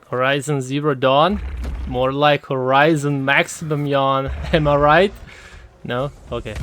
Horizon Zero Dawn? More like Horizon Maximum Yawn, am I right? No? Okay.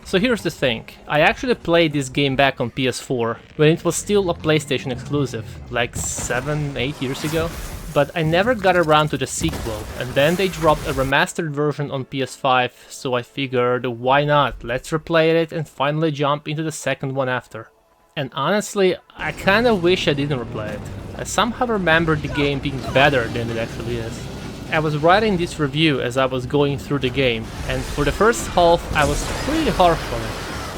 So here's the thing, I actually played this game back on PS4, when it was still a PlayStation exclusive, like 7-8 years ago. But I never got around to the sequel, and then they dropped a remastered version on PS5, so I figured, why not, let's replay it and finally jump into the second one after. And honestly, I kinda wish I didn't replay it. I somehow remember the game being better than it actually is. I was writing this review as I was going through the game, and for the first half I was pretty harsh on it.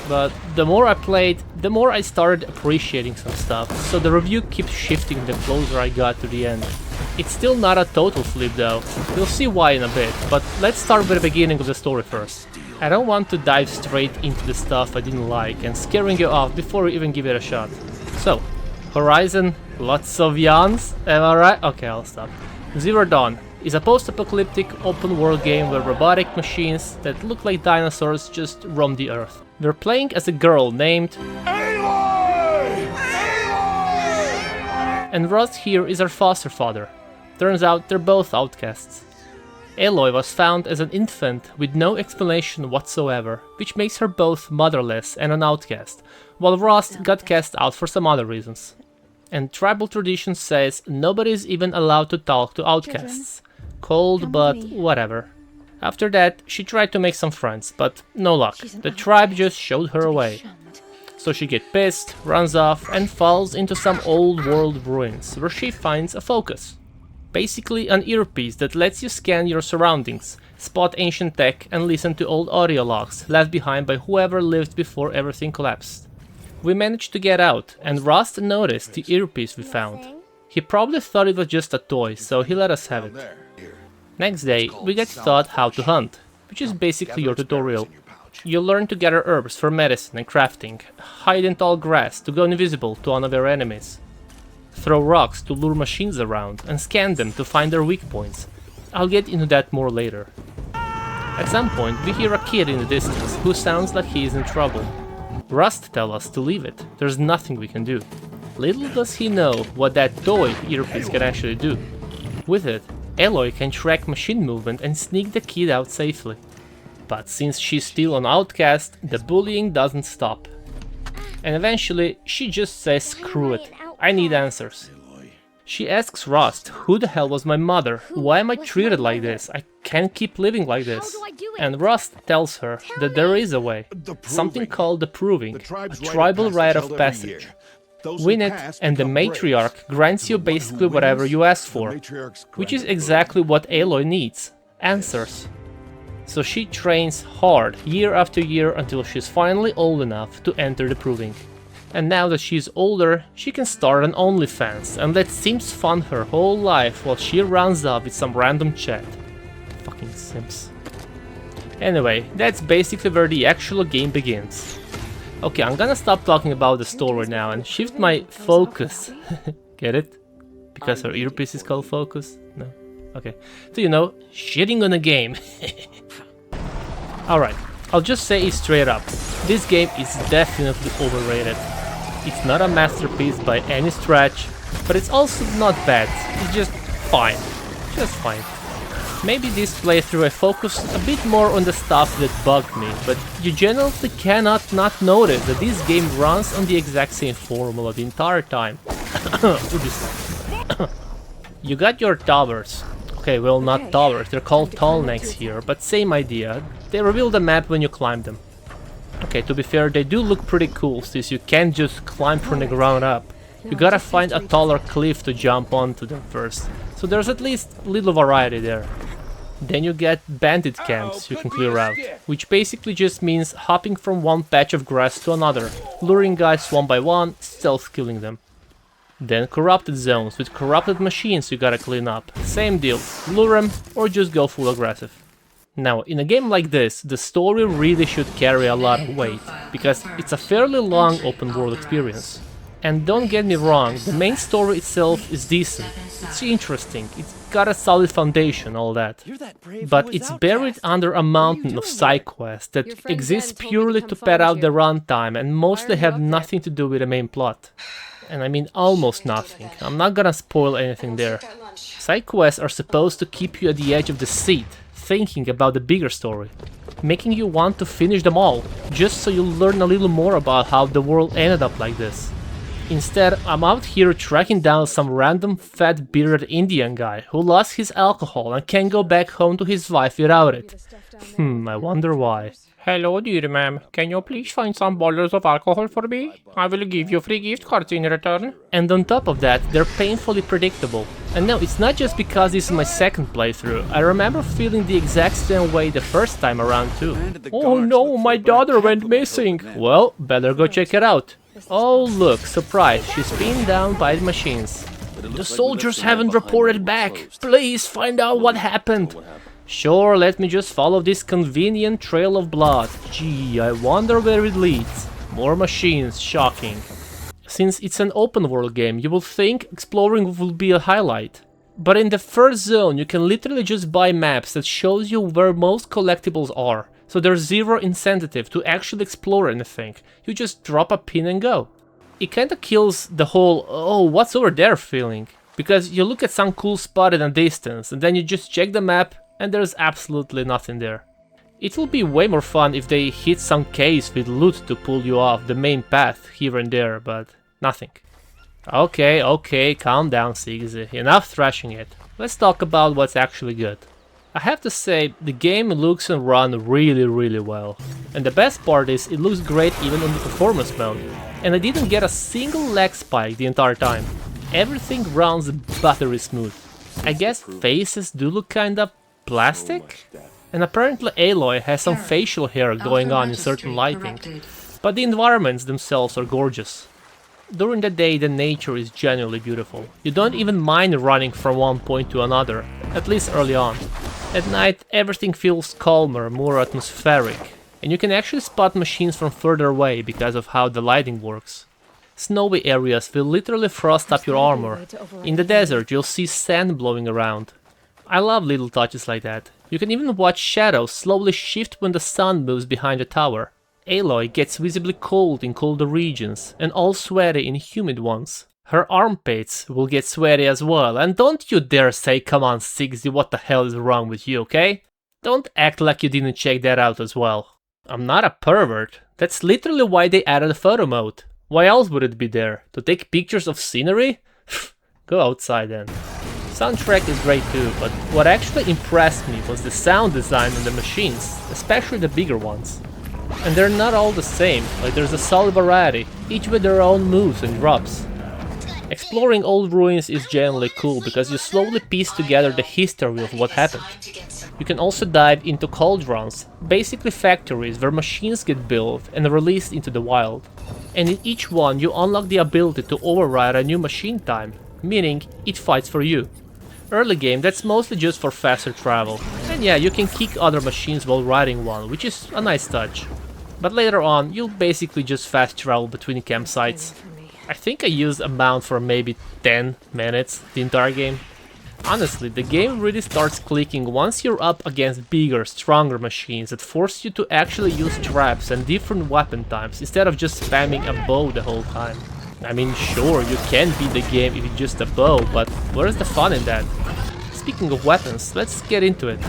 But the more I played, the more I started appreciating some stuff, so the review keeps shifting the closer I got to the end. It's still not a total flip though, we'll see why in a bit, but let's start with the beginning of the story first. I don't want to dive straight into the stuff I didn't like and scaring you off before you even give it a shot. So, Horizon, lots of yawns, am I right? Okay, I'll stop. Zero Dawn is a post-apocalyptic open-world game where robotic machines that look like dinosaurs just roam the earth. We're playing as a girl named Aloy! And Ross here is her foster father. Turns out they're both outcasts. Aloy was found as an infant with no explanation whatsoever, which makes her both motherless and an outcast, while Ross got cast out for some other reasons. And tribal tradition says nobody is even allowed to talk to outcasts. Cold, but whatever. After that, she tried to make some friends, but no luck. The tribe just showed her away. So she gets pissed, runs off, and falls into some old world ruins, where she finds a focus. Basically an earpiece that lets you scan your surroundings, spot ancient tech, and listen to old audio logs left behind by whoever lived before everything collapsed. We managed to get out, and Rust noticed the earpiece we found. He probably thought it was just a toy, so he let us have it. Next day, we get taught how to hunt, which is basically your tutorial. You learn to gather herbs for medicine and crafting, hide in tall grass to go invisible to unaware enemies, throw rocks to lure machines around, and scan them to find their weak points. I'll get into that more later. At some point, we hear a kid in the distance who sounds like he is in trouble. Rust tells us to leave it, there's nothing we can do. Little does he know what that toy earpiece can actually do. With it, Aloy can track machine movement and sneak the kid out safely. But since she's still an outcast, the bullying doesn't stop. And eventually, she just says screw it, I need answers. She asks Rust, who the hell was my mother? Why am I treated like this? I can't keep living like this. And Rust tells her that there is a way. Something called the Proving, a tribal rite of passage. Win it, and the matriarch grants you basically whatever you ask for, which is exactly what Aloy needs, answers. So she trains hard year after year until she's finally old enough to enter the Proving. And now that she's older, she can start an OnlyFans and let Sims fund her whole life while she rounds up with some random chat. Fucking Sims. Anyway, that's basically where the actual game begins. Okay, I'm gonna stop talking about the story now and shift my focus. Get it? Because her earpiece is called focus? No? Okay. So you know, shitting on a game. Alright, I'll just say it straight up. This game is definitely overrated. It's not a masterpiece by any stretch, but it's also not bad. It's just fine. Just fine. Maybe this playthrough I focused a bit more on the stuff that bugged me, but you generally cannot not notice that this game runs on the exact same formula the entire time. You got your towers. Okay, well, not towers, they're called tall necks here, but same idea. They reveal the map when you climb them. Okay, to be fair, they do look pretty cool, since you can't just climb from the ground up. You gotta find a taller cliff to jump onto them first, so there's at least a little variety there. Then you get bandit camps you can clear out, which basically just means hopping from one patch of grass to another, luring guys one by one, stealth killing them. Then corrupted zones with corrupted machines you gotta clean up, same deal, lure them or just go full aggressive. Now, in a game like this, the story really should carry a lot of weight, because it's a fairly long open world experience. And don't get me wrong, the main story itself is decent, it's interesting, it's got a solid foundation, all that. But it's buried under a mountain of side quests that exist purely to pad out the runtime and mostly have nothing to do with the main plot. And I mean almost nothing, I'm not gonna spoil anything there. Side quests are supposed to keep you at the edge of the seat, thinking about the bigger story, making you want to finish them all, just so you'll learn a little more about how the world ended up like this. Instead, I'm out here tracking down some random fat bearded Indian guy who lost his alcohol and can't go back home to his wife without it. I wonder why. Hello dear ma'am, can you please find some bottles of alcohol for me? I will give you free gift cards in return. And on top of that, they're painfully predictable. And no, it's not just because this is my second playthrough. I remember feeling the exact same way the first time around too. Oh no, my daughter went missing. Well, better go check it out. Oh look, surprise, she's pinned down by the machines. The soldiers haven't reported back. Please find out what happened. Sure, let me just follow this convenient trail of blood. Gee, I wonder where it leads. More machines, shocking. Since it's an open world game, you will think exploring will be a highlight. But in the first zone, you can literally just buy maps that shows you where most collectibles are. So there's zero incentive to actually explore anything. You just drop a pin and go. It kinda kills the whole, oh, what's over there feeling. Because you look at some cool spot in a distance and then you just check the map and there's absolutely nothing there. It will be way more fun if they hit some caves with loot to pull you off the main path here and there, but nothing. Okay, calm down, Sickzee. Enough thrashing it. Let's talk about what's actually good. I have to say, the game looks and runs really well. And the best part is, it looks great even in the performance mode. And I didn't get a single lag spike the entire time. Everything runs buttery smooth. I guess faces do look kinda plastic? And apparently Aloy has some facial hair going on in certain lighting. But the environments themselves are gorgeous. During the day the nature is genuinely beautiful. You don't even mind running from one point to another, at least early on. At night everything feels calmer, more atmospheric. And you can actually spot machines from further away because of how the lighting works. Snowy areas will literally frost up your armor. In the desert you'll see sand blowing around. I love little touches like that. You can even watch shadows slowly shift when the sun moves behind the tower. Aloy gets visibly cold in colder regions and all sweaty in humid ones. Her armpits will get sweaty as well, and don't you dare say come on Sickzee, what the hell is wrong with you, okay? Don't act like you didn't check that out as well. I'm not a pervert. That's literally why they added a photo mode. Why else would it be there? To take pictures of scenery? Go outside then. Soundtrack is great too, but what actually impressed me was the sound design in the machines, especially the bigger ones. And they're not all the same, like there's a solid variety, each with their own moves and drops. Exploring old ruins is generally cool because you slowly piece together the history of what happened. You can also dive into cauldrons, basically factories where machines get built and released into the wild. And in each one you unlock the ability to override a new machine time, meaning it fights for you. Early game that's mostly just for faster travel, and yeah, you can kick other machines while riding one, which is a nice touch. But later on, you'll basically just fast travel between campsites. I think I used a mount for maybe 10 minutes the entire game. Honestly, the game really starts clicking once you're up against bigger, stronger machines that force you to actually use traps and different weapon types instead of just spamming a bow the whole time. I mean, sure, you can beat the game if it's just a bow, but where's the fun in that? Speaking of weapons, let's get into it.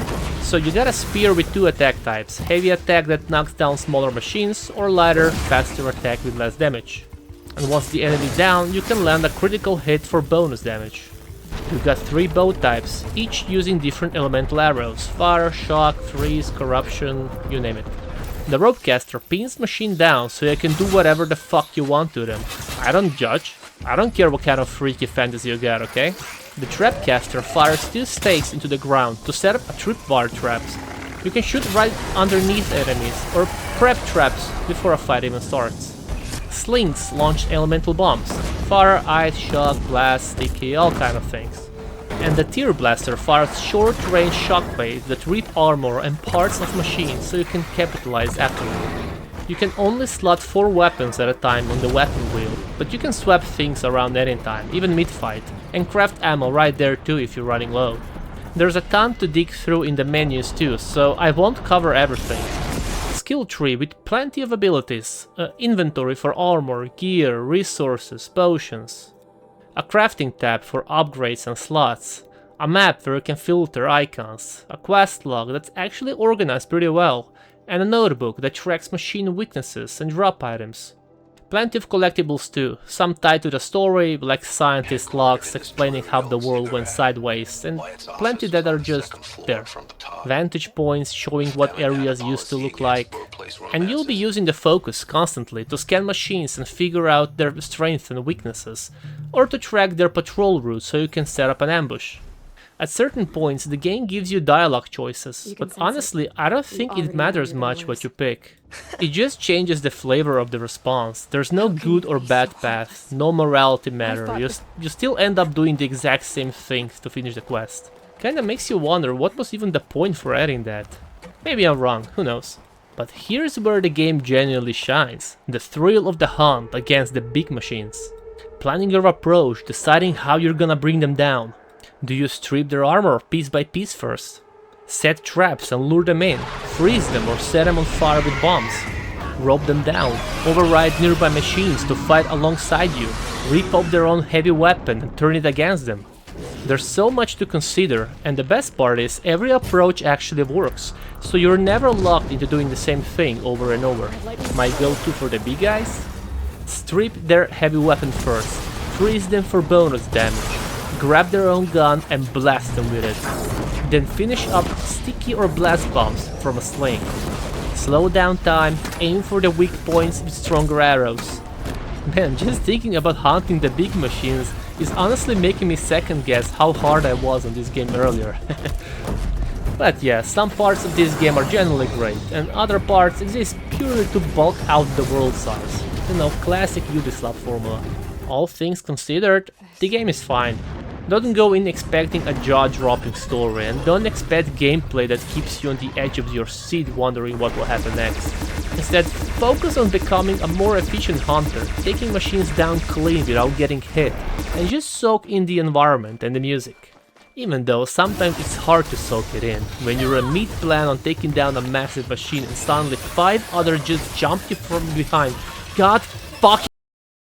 So you got a spear with two attack types, heavy attack that knocks down smaller machines, or lighter, faster attack with less damage. And once the enemy down, you can land a critical hit for bonus damage. You've got three bow types, each using different elemental arrows, fire, shock, freeze, corruption, you name it. The ropecaster pins machine down so you can do whatever the fuck you want to them. I don't judge. I don't care what kind of freaky fantasy you got, okay? The trapcaster fires two stakes into the ground to set up a tripwire traps. You can shoot right underneath enemies or prep traps before a fight even starts. Slings launch elemental bombs. Fire, ice, shock, blast, sticky, all kind of things. And the Tear Blaster fires short-range shockwaves that rip armor and parts of machines so you can capitalize afterward. You can only slot 4 weapons at a time on the weapon wheel, but you can swap things around anytime, even mid-fight, and craft ammo right there too if you're running low. There's a ton to dig through in the menus too, so I won't cover everything. Skill tree with plenty of abilities, inventory for armor, gear, resources, potions. A crafting tab for upgrades and slots, A map where you can filter icons, a quest log that's actually organized pretty well, and a notebook that tracks machine weaknesses and drop items. Plenty of collectibles too, some tied to the story, like scientist logs explaining how the world went sideways, and plenty that are just there. Vantage points showing what areas used to look like. And you'll be using the focus constantly to scan machines and figure out their strengths and weaknesses, or to track their patrol routes so you can set up an ambush. At certain points, the game gives you dialogue choices, but honestly, I don't think it matters much what you pick. It just changes the flavor of the response. There's no good or bad path, no morality matter, you still end up doing the exact same thing to finish the quest. Kinda makes you wonder what was even the point for adding that. Maybe I'm wrong, who knows. But here's where the game genuinely shines, the thrill of the hunt against the big machines. Planning your approach, deciding how you're gonna bring them down. Do you strip their armor piece by piece first? Set traps and lure them in, freeze them or set them on fire with bombs. Rope them down, override nearby machines to fight alongside you, rip up their own heavy weapon and turn it against them. There's so much to consider, and the best part is every approach actually works, so you're never locked into doing the same thing over and over. My go-to for the big guys? Strip their heavy weapon first, freeze them for bonus damage. Grab their own gun and blast them with it. Then finish up sticky or blast bombs from a sling. Slow down time, aim for the weak points with stronger arrows. Man, just thinking about hunting the big machines is honestly making me second guess how hard I was on this game earlier. But yeah, some parts of this game are generally great, and other parts exist purely to bulk out the world size. You know, classic Ubisoft formula. All things considered, the game is fine. Don't go in expecting a jaw-dropping story, and don't expect gameplay that keeps you on the edge of your seat wondering what will happen next. Instead, focus on becoming a more efficient hunter, taking machines down clean without getting hit, and just soak in the environment and the music. Even though sometimes it's hard to soak it in, when you're a meat plan on taking down a massive machine and suddenly 5 others just jump you from behind. God fucking